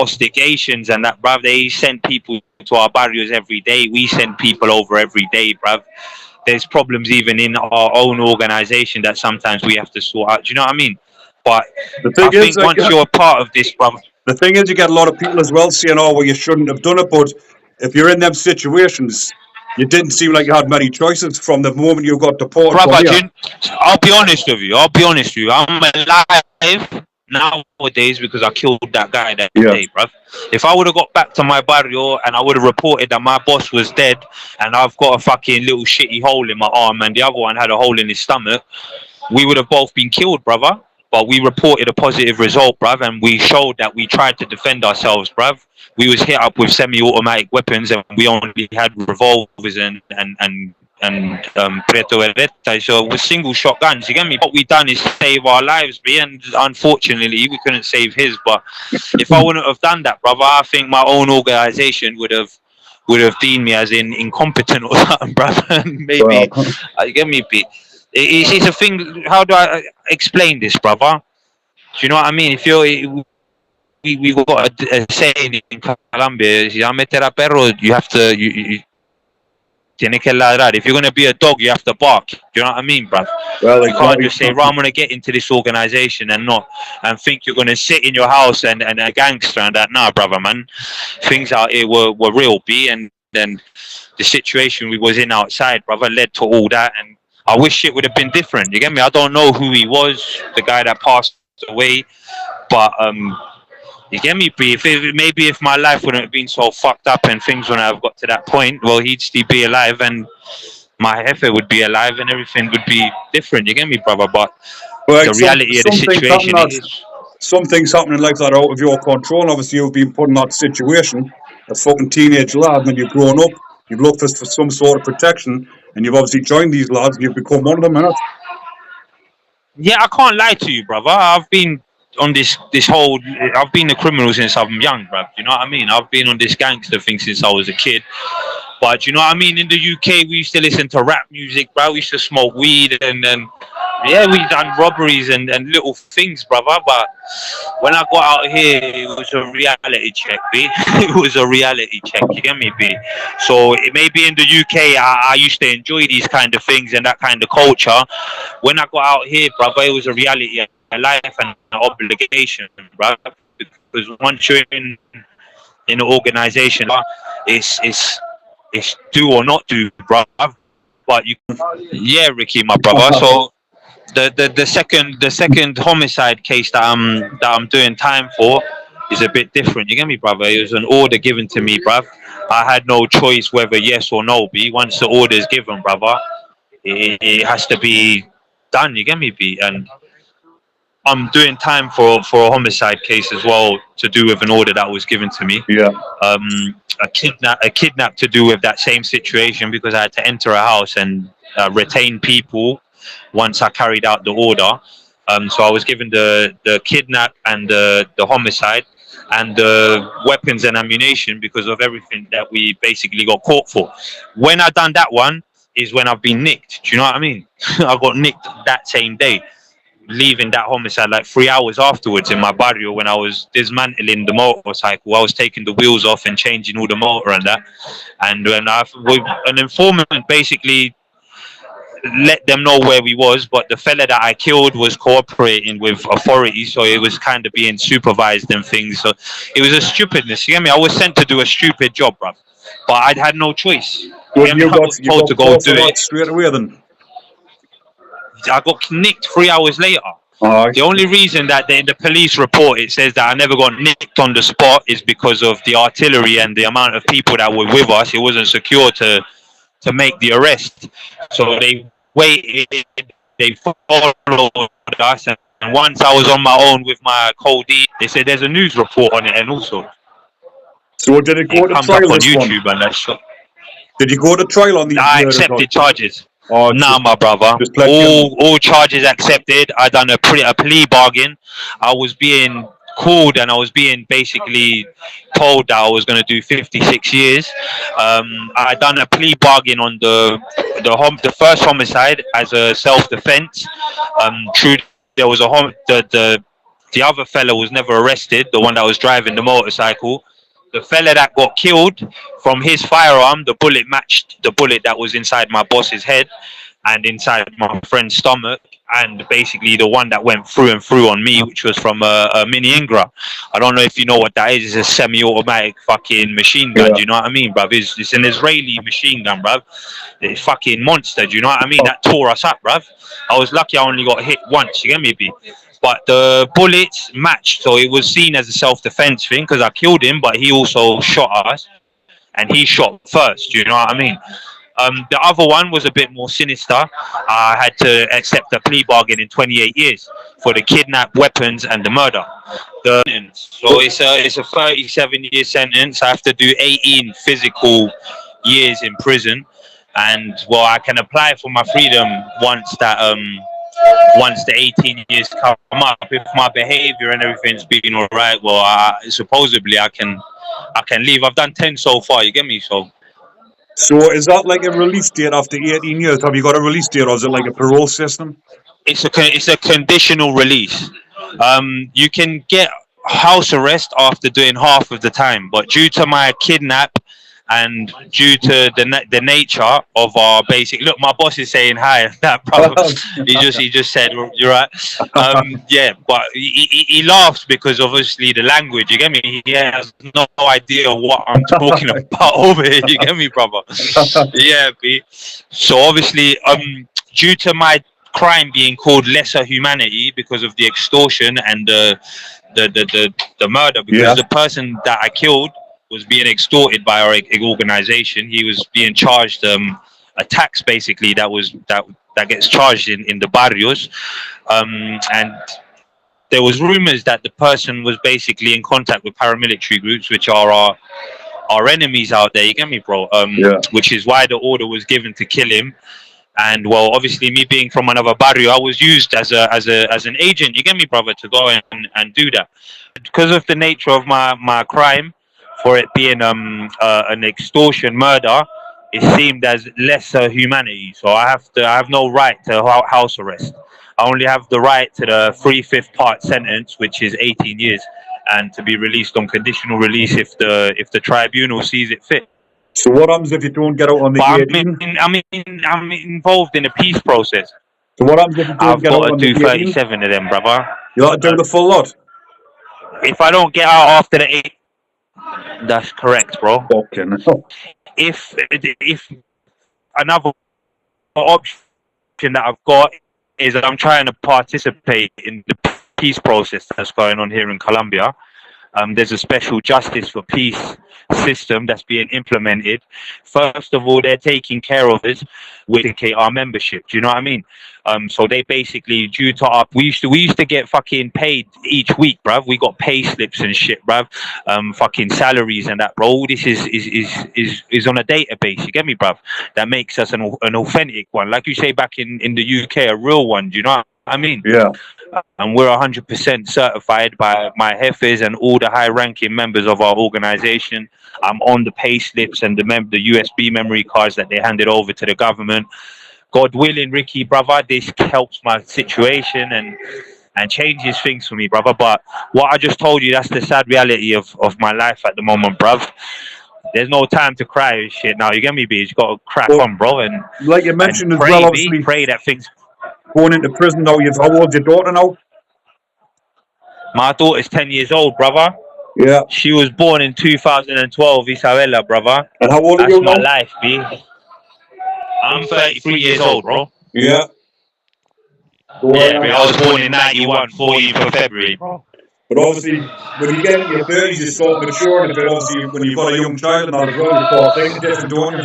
ostigations and that, bruv, they send people to our barrios every day. We send people over every day, bruv. There's problems even in our own organization that sometimes we have to sort out. Do you know what I mean? But I think once you're a part of this, brother. The thing is, you get a lot of people as well saying, "Oh, well, you shouldn't have done it." But if you're in them situations, you didn't seem like you had many choices from the moment you got deported. Brother, I'll be honest with you. I'm alive nowadays because I killed that guy that day, bruv. If I would have got back to my barrio and I would have reported that my boss was dead and I've got a fucking little shitty hole in my arm and the other one had a hole in his stomach, we would have both been killed, brother. But we reported a positive result, bruv, and we showed that we tried to defend ourselves, bruv. We was hit up with semi-automatic weapons, and we only had revolvers and Preto Ereta, so with single shotguns. You get me? What we done is save our lives, B, and unfortunately we couldn't save his. But if I wouldn't have done that, brother, I think my own organisation would have deemed me as incompetent or something, brother. Maybe Well, you get me, B. It's a thing. How do I explain this, brother? Do you know what I mean? If you're we got a saying in Colombia, si vas a meter a perro, you have to tiene que ladrar. If you're gonna be a dog, you have to bark. Do you know what I mean, bruv? well, You can't exactly. just say, "Right, I'm gonna get into this organization and think you're gonna sit in your house and a gangster and that." Nah, brother, man. Things out here were real, B, and then the situation we was in outside, brother, led to all that. And I wish it would have been different. You get me? I don't know who he was, the guy that passed away, but you get me, B? Maybe if my life wouldn't have been so fucked up and things wouldn't have got to that point, well, he'd still be alive and my heifer would be alive and everything would be different. You get me, brother? But Well, the reality of the situation is, some things happening like that out of your control. Obviously, you've been put in that situation as fucking teenage lad, and you've grown up. You've looked for some sort of protection, and you've obviously joined these lads, and you've become one of them, innit? yeah, I can't lie to you, brother. I've been on this whole. I've been a criminal since I'm young, bruv. You know what I mean? I've been on this gangster thing since I was a kid. But you know what I mean? In the UK, we used to listen to rap music, bro. We used to smoke weed and then, yeah, we done robberies and little things, brother. But when I got out here, it was a reality check, B. It was a reality check, you get me, B? So maybe in the UK, I used to enjoy these kind of things and that kind of culture. When I got out here, brother, it was a reality of life and an obligation, brother. Because once you're in an organization, it's do or not do, bruv. But you, yeah, Ricky, my brother. So the second homicide case that I'm doing time for is a bit different. You get me, brother? It was an order given to me, bruv. I had no choice whether yes or no. B. Once the order is given, brother, it has to be done. You get me, B. And I'm doing time for a homicide case as well to do with an order that was given to me. Yeah. A kidnap to do with that same situation because I had to enter a house and retain people once I carried out the order. So I was given the kidnap and the homicide and the weapons and ammunition because of everything that we basically got caught for. When I done that one is when I've been nicked. Do you know what I mean? I got nicked that same day, leaving that homicide like 3 hours afterwards in my barrio when I was dismantling the motorcycle. I was taking the wheels off and changing all the motor and that. And when an informant basically let them know where we was, but the fella that I killed was cooperating with authorities, so it was kind of being supervised and things. So it was a stupidness. You get me? I was sent to do a stupid job, bruv. But I'd had no choice. So I was told to go do it straight away then. I got nicked 3 hours later. Aye. The only reason that in the police report it says that I never got nicked on the spot is because of the artillery and the amount of people that were with us. It wasn't secure to make the arrest. So they waited, they followed us, and once I was on my own with my code, they said there's a news report on it, and also So did it go it to comes up trial on this one? YouTube and that's. Did you go to trial on these? I accepted charges. Oh, Nah, my brother. just pled guilty. All charges accepted. I done a plea bargain. I was being called and I was being basically told that I was going to do 56 years. I done a plea bargain on the first homicide as a self-defense. True, there was the other fella was never arrested. The one that was driving the motorcycle. The fella that got killed, from his firearm, the bullet matched the bullet that was inside my boss's head and inside my friend's stomach, and basically the one that went through and through on me, which was from a mini Ingra. I don't know if you know what that is. It's a semi-automatic fucking machine gun. Yeah. Do you know what I mean, bruv? It's an Israeli machine gun, bruv. It's fucking monster. Do you know what I mean? That tore us up, bruv. I was lucky I only got hit once. You get me, B? But the bullets matched, so it was seen as a self-defense thing because I killed him, but he also shot us, and he shot first. Do you know what I mean? The other one was a bit more sinister. I had to accept a plea bargain in 28 years for the kidnap, weapons, and the murder. So it's a 37-year sentence. I have to do 18 physical years in prison, and well, I can apply for my freedom once the 18 years come up. If my behaviour and everything's been all right, well, supposedly I can leave. I've done 10 so far. You get me? So is that like a release date after 18 years? Have you got a release date, or is it like a parole system? It's a conditional release. You can get house arrest after doing half of the time, but due to my kidnap and due to the nature of our basic look, my boss is saying hi. That brother, he just said you're right. Yeah, but he laughs because obviously the language. You get me? He has no idea what I'm talking about over here. You get me, brother? Yeah, B. So obviously, due to my crime being called lesser humanity because of the extortion and the murder, because Yeah. the person that I killed was being extorted by our organization. He was being charged a tax basically that gets charged in the barrios, and there was rumors that the person was basically in contact with paramilitary groups, which are our enemies out there. You get me, bro? Yeah. Which is why the order was given to kill him. And well, obviously, me being from another barrio, I was used as an agent. You get me, brother, to go and do that because of the nature of my crime, for it being an extortion murder. It seemed as lesser humanity, so I have no right to house arrest. I only have the right to the 3/5 part sentence, which is 18 years, and to be released on conditional release if the tribunal sees it fit. So what happens if you don't get out on the But 18? I'm involved in a peace process. So what happens if you don't I've get out got to on the do 18? 37 of them, brother. You got to do the full lot. If I don't get out after the 8, that's correct, bro. Fucking hell. If another option that I've got is that I'm trying to participate in the peace process that's going on here in Colombia. There's a special justice for peace system that's being implemented. First of all, they're taking care of us with our membership. Do you know what I mean? So they basically, due to our, we used to get fucking paid each week, bruv. We got pay slips and shit, bruv. Fucking salaries and that, bro. All this is on a database. You get me, bruv? That makes us an authentic one, like you say back in the UK, a real one. Do you know what I mean? Yeah. And we're 100% certified by my jefes and all the high-ranking members of our organization. I'm on the pay slips and the USB memory cards that they handed over to the government. God willing, Ricky, brother, this helps my situation and changes things for me, brother. But what I just told you, that's the sad reality of my life at the moment, bruv. There's no time to cry and shit now. You get me, B? You got to crack on, bro. And like you mentioned as pray, well, B, obviously, pray that things... going into prison now, how old's your daughter now? My daughter's 10 years old, brother. Yeah. She was born in 2012, Isabella, brother. And how old are That's you my now? life, B. I'm 33 years old, bro. Yeah. Yeah, B. I was born in 91, 14th of February, bro. But obviously, when you get into your 30s, you start maturing a bit. Obviously, when you've got a young child and that as well, you start thinking different, don't you?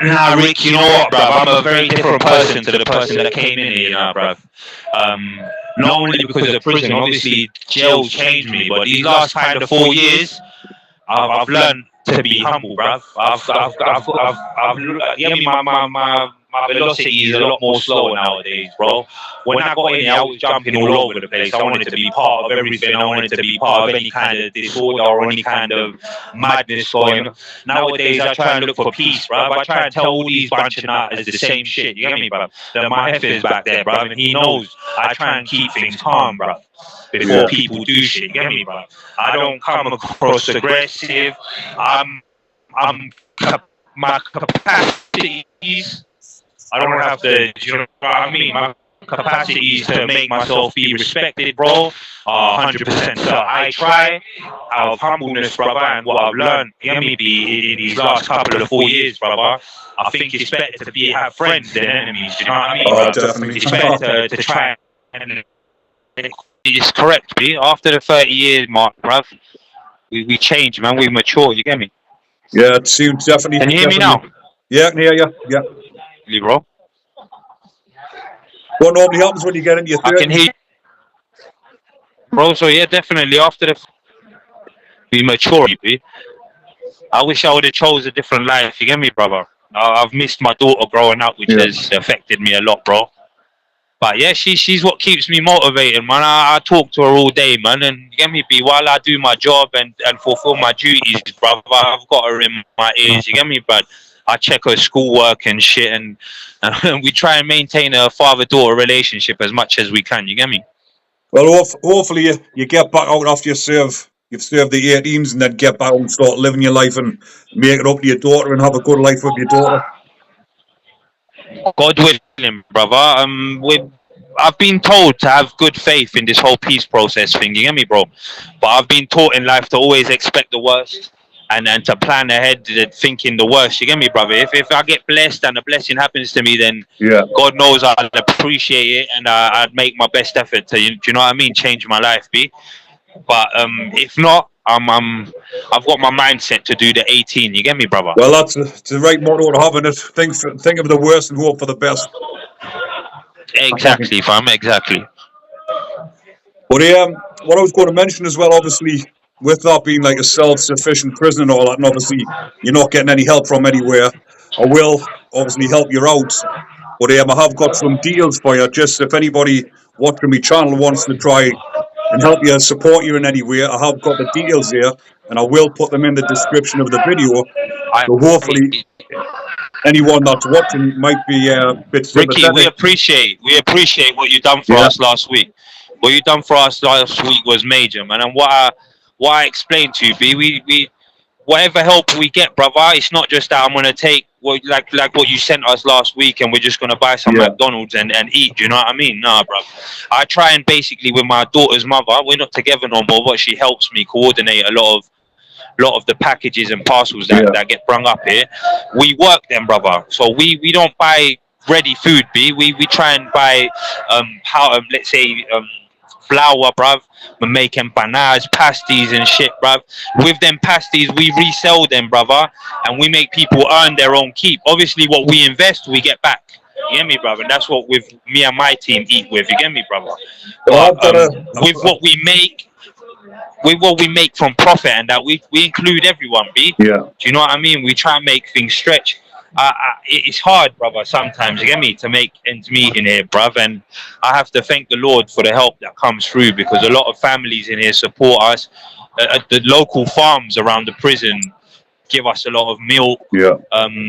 Nah, Rick, you know what, bruv? I'm a very different person to the person that came in here, you know, bruv. Not only because of prison, obviously, jail's changed me, but these last kind of 4 years, I've learned to be humble, bruv. My velocity is a lot more slower nowadays, bro. When I got in here, I was jumping all over the place. I wanted to be part of everything. I wanted to be part of any kind of disorder or any kind of madness going on. Nowadays, I try and look for peace, bruv. I try and tell all these bunch of nutters the same shit. You get me, bruv? That my F is back there, bruv, and he knows I try and keep things calm, bruv, before people do shit. You get me, bruv? I don't come across aggressive. My capacities, I don't have to, you know what I mean? My capacities to make myself be respected, bro, 100%. So I try out of humbleness, brother, and what I've learned, in these last couple of 4 years, brother. I think it's better to have friends than enemies. You know what I mean? Oh, definitely. It's better to try and it's correct, B. After the 30 years mark, bruv, we change, man. We mature. You get me? Yeah, it seems definitely. Can you hear me now? Yeah, I can hear you. Yeah. Bro? What normally happens when you get into your I can 30s? hear you, bro. So yeah, definitely after the we mature, I wish I would have chose a different life. You get me, brother? I've missed my daughter growing up, which Yeah. has affected me a lot, bro. But yeah, she's what keeps me motivated, man. I talk to her all day, man, and you get me, B. While I do my job and fulfill my duties, brother, I've got her in my ears. You get me, but I check her schoolwork and shit, and we try and maintain a father-daughter relationship as much as we can. You get me? Well, hopefully you get back out after you've served the 18s and then get back out and start living your life and make it up to your daughter and have a good life with your daughter. God willing, brother. I've been told to have good faith in this whole peace process thing. You get me, bro? But I've been taught in life to always expect the worst and to plan ahead, thinking the worst. You get me, brother? If I get blessed and a blessing happens to me, then Yeah. God knows I'd appreciate it and I'd make my best effort to, do you know what I mean? Change my life, B. But if not, I've got my mindset to do the 18. You get me, brother? Well, that's the right motto to have in it. Think of the worst and hope for the best. Exactly, fam. Exactly. But what I was going to mention as well, obviously, with that being like a self-sufficient prison and all that, and obviously you're not getting any help from anywhere, I will obviously help you out. But I have got some deals for you. Just if anybody watching my channel wants to try and help you, support you in any way, I have got the details here, and I will put them in the description of the video. I, So hopefully, anyone that's watching might be a bit Ricky, we sympathetic. appreciate what you done for Yeah, us last week. What you done for us last week was major, man. And what I explained to you, B, we whatever help we get, brother, it's not just that I'm gonna take like what you sent us last week and we're just gonna buy some yeah, McDonald's and eat. Do you know what I mean? Nah, bro. I try and basically with my daughter's mother, we're not together no more, but she helps me coordinate a lot of the packages and parcels yeah, that get brung up here. We work them, brother. So we don't buy ready food, B. We try and buy let's say flour, bruv. We make empanadas, pasties and shit, bruv. With them pasties, we resell them, brother, and we make people earn their own keep. Obviously, what we invest, we get back. You get me, brother? And that's what with me and my team eat with. You get me, brother? well, But I've got a, with what we make from profit and that we include everyone, B. yeah, Do you know what I mean? We try and make things stretch. It's hard, brother, sometimes, you get me, to make ends meet in here, bruv. And I have to thank the Lord for the help that comes through because a lot of families in here support us. The local farms around the prison give us a lot of milk. yeah,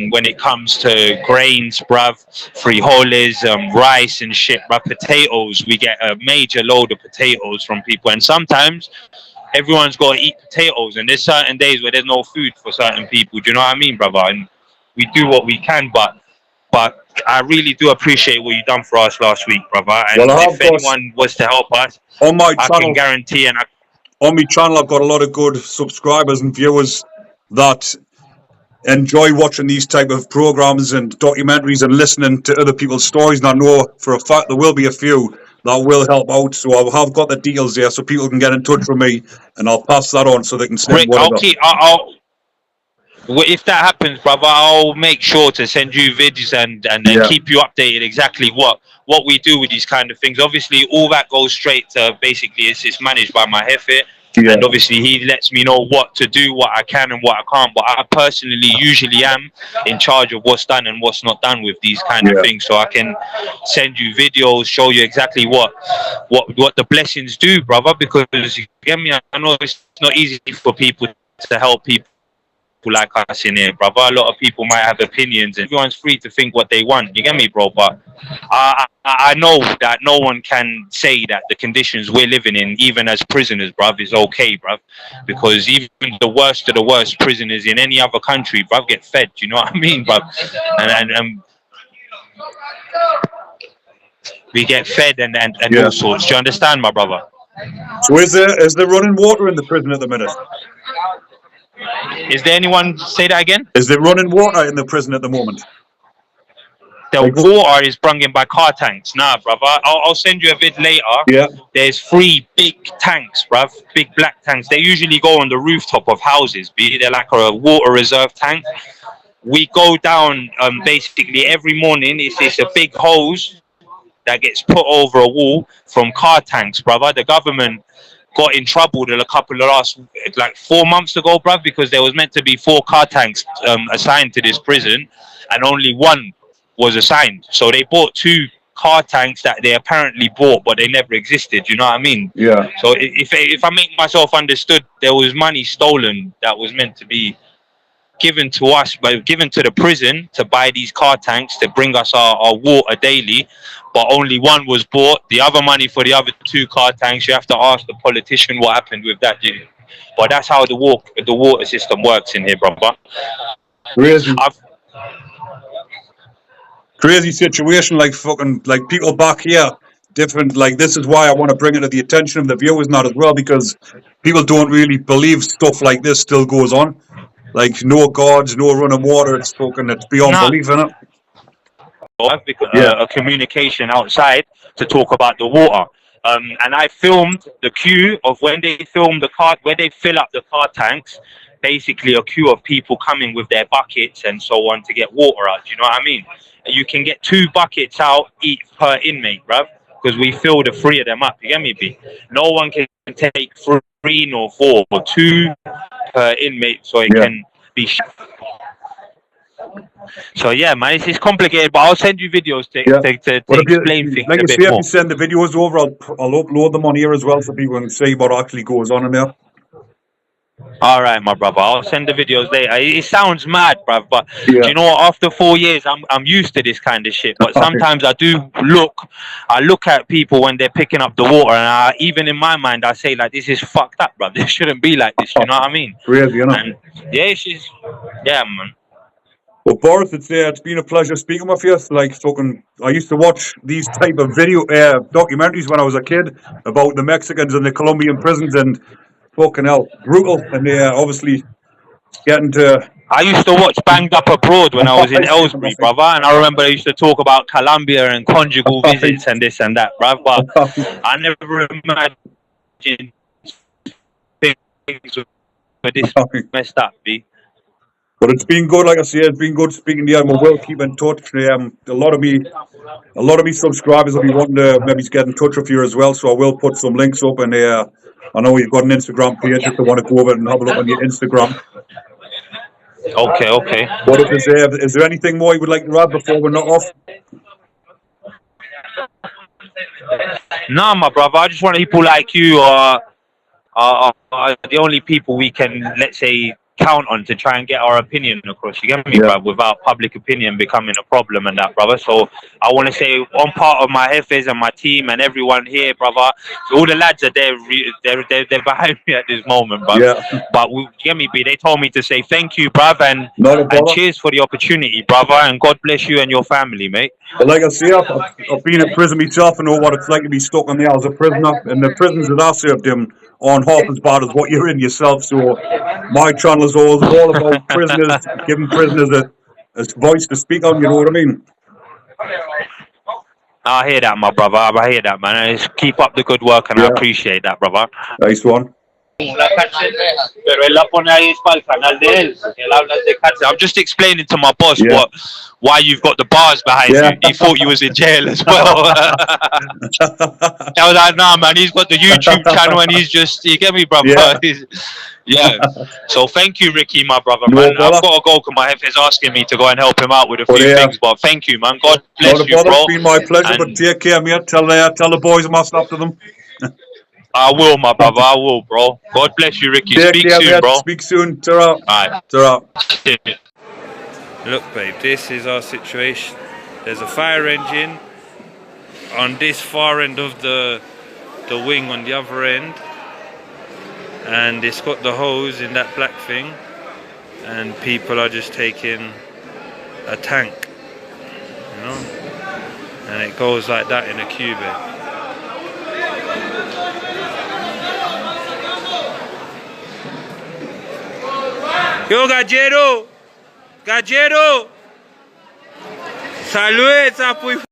When it comes to grains, bruv, frijoles, rice and shit, bruv, potatoes, we get a major load of potatoes from people. And sometimes everyone's got to eat potatoes, and there's certain days where there's no food for certain people. Do you know what I mean, brother? And we do what we can, but I really do appreciate what you done for us last week, brother. And well, I have if got anyone was to help us, on my I can channel. guarantee and On my channel, I've got a lot of good subscribers and viewers that enjoy watching these type of programs and documentaries and listening to other people's stories. And I know for a fact there will be a few that will help out. So I have got the details there, so people can get in touch with me, and I'll pass that on so they can send Rick, whatever. if that happens, brother, I'll make sure to send you videos and Yeah. keep you updated exactly what we do with these kind of things. Obviously, all that goes straight to basically it's managed by my jefe, Yeah. and obviously he lets me know what to do, what I can and what I can't. But I personally usually am in charge of what's done and what's not done with these kind of things, so I can send you videos, show you exactly what the blessings do, brother. Because you get me, I know it's not easy for people to help people like us in here, brother. A lot of people might have opinions, and everyone's free to think what they want. You get me, bro? But I know that no one can say that the conditions we're living in, even as prisoners, bruv, is okay, bruv. Because even the worst of the worst prisoners in any other country, bruv, get fed. Do you know what I mean, bruv? And we get fed and all sorts. Do you understand, my brother? So is there running water in the prison at the minute? Is there anyone, say that again? Is there running water in the prison at the moment? the water is brought in by car tanks. Nah, brother. I'll send you a vid later. Yeah. There's 3 big tanks, bruv. Big black tanks. They usually go on the rooftop of houses. They're like a water reserve tank. We go down basically every morning. It's a big hose that gets put over a wall from car tanks, brother. The government got in trouble a couple of like 4 months ago, bruv, because there was meant to be 4 car tanks assigned to this prison, and only 1 was assigned. So they bought 2 car tanks that they apparently bought, but they never existed. You know what I mean? Yeah. So if I make myself understood, there was money stolen that was meant to be given to us, but given to the prison to buy these car tanks to bring us our water daily, but only 1 was bought. The other money for the other 2 car tanks, you have to ask the politician what happened with that. But that's how the water system works in here, brother. Crazy situation, like fucking, like people back here, different. Like, this is why I want to bring it to the attention of the viewers, not as well, because people don't really believe stuff like this still goes on. Like, no gods, no running water. It's beyond belief, isn't it? A communication outside to talk about the water. And I filmed the queue of when they film the car, where they fill up the car tanks, basically a queue of people coming with their buckets and so on to get water out. Do you know what I mean? You can get 2 buckets out each per inmate, bruv, because we fill the 3 of them up. You get me, B? No one can take 3 nor 4, or 2 per inmate, so it can be. So yeah, man, it's complicated, but I'll send you videos to explain things like a bit more. If more. you send the videos over, I'll upload them on here as well so people can see what actually goes on in there. All right, my brother. I'll send the videos later. It sounds mad, bruv, but do you know what? After 4 years, I'm used to this kind of shit. But sometimes I look at people when they're picking up the water, and even in my mind, I say like, this is fucked up, bruv. This shouldn't be like this. You know what I mean? Crazy, you know? And yeah, man. Well, Boris, it's been a pleasure speaking with you. Like, I used to watch these type of documentaries when I was a kid about the Mexicans and the Colombian prisons, and fucking hell, brutal. And they obviously getting to. I used to watch Banged Up Abroad when I was in Ellsbury, brother, and I remember they used to talk about Colombia and conjugal visits and this and that, bruv. But I never imagined things were this messed up, B. But it's been good, like I said, it's been good speaking to you, and we will keep in touch. A lot of me subscribers will be wanting to maybe get in touch with you as well, so I will put some links up, and I know you've got an Instagram page if they want to go over and have a look on your Instagram. Okay. But is there anything more you would like to add before we're not off? Nah, my brother, I just want people like you are the only people we can, let's say, count on to try and get our opinion across. You get me, bruv? Without public opinion becoming a problem and that, brother. So I want to say, on part of my jefes and my team and everyone here, brother, so all the lads are there. They're behind me at this moment, bruv. Yeah. But you get me, B? They told me to say thank you, bruv, and cheers for the opportunity, brother, and God bless you and your family, mate. But like I say, I've been in prison myself and know what it's like to be stuck in there as a prisoner. And the prisons that I served in aren't half as bad as what you're in yourself. So my channel is all about prisoners, giving prisoners a voice to speak on, you know what I mean? I hear that, my brother. I hear that, man. Just keep up the good work, and I appreciate that, brother. Nice one. I'm just explaining to my boss why you've got the bars behind you. He thought you was in jail as well. I was like, nah, man, he's got the YouTube channel and he's just, you get me, brother? Yeah. So thank you, Ricky, my brother, man. I've got to go because my head is asking me to go and help him out with a few things, but thank you, man. God bless you, bro. It's been my pleasure, but take care, mate. Tell the boys I'm after them. I will, my brother. I will, bro. God bless you, Ricky. Speak soon, bro. Speak soon. Ta-ra. Alright. Ta-ra. Look, babe, this is our situation. There's a fire engine on this far end of the wing on the other end, and it's got the hose in that black thing, and people are just taking a tank, you know, and it goes like that in a cube. Yo, Gallero! Gallero! Salute, Apuy